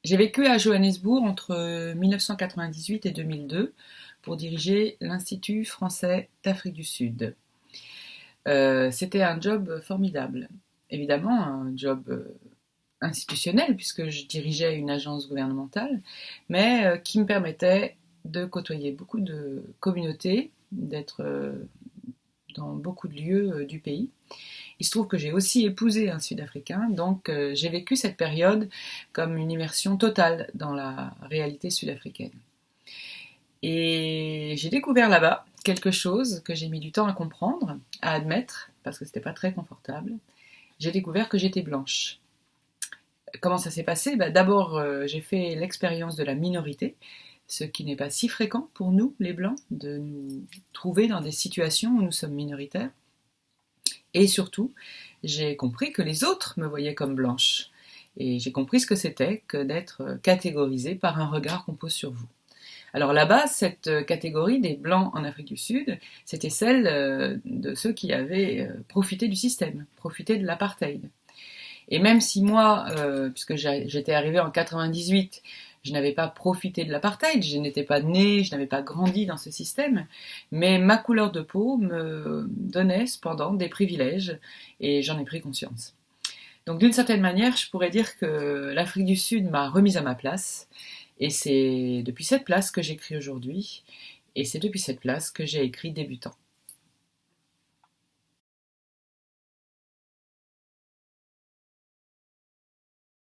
J'ai vécu à Johannesburg entre 1998 et 2002 pour diriger l'Institut français d'Afrique du Sud. C'était un job formidable. Évidemment, un job institutionnel puisque je dirigeais une agence gouvernementale, mais qui me permettait de côtoyer beaucoup de communautés, d'être dans beaucoup de lieux du pays. Il se trouve que j'ai aussi épousé un Sud-Africain, donc j'ai vécu cette période comme une immersion totale dans la réalité sud-africaine. Et j'ai découvert là-bas quelque chose que j'ai mis du temps à comprendre, à admettre, parce que c'était pas très confortable. J'ai découvert que j'étais blanche. Comment ça s'est passé? D'abord, j'ai fait l'expérience de la minorité, ce qui n'est pas si fréquent pour nous, les Blancs, de nous trouver dans des situations où nous sommes minoritaires. Et surtout, j'ai compris que les autres me voyaient comme blanche. Et j'ai compris ce que c'était que d'être catégorisé par un regard qu'on pose sur vous. Alors là-bas, cette catégorie des Blancs en Afrique du Sud, c'était celle de ceux qui avaient profité du système, profité de l'apartheid. Et même si moi, puisque j'étais arrivée en 98, je n'avais pas profité de l'apartheid, je n'étais pas née, je n'avais pas grandi dans ce système, mais ma couleur de peau me donnait cependant des privilèges et j'en ai pris conscience. Donc d'une certaine manière, je pourrais dire que l'Afrique du Sud m'a remise à ma place et c'est depuis cette place que j'écris aujourd'hui et c'est depuis cette place que j'ai écrit Débutant.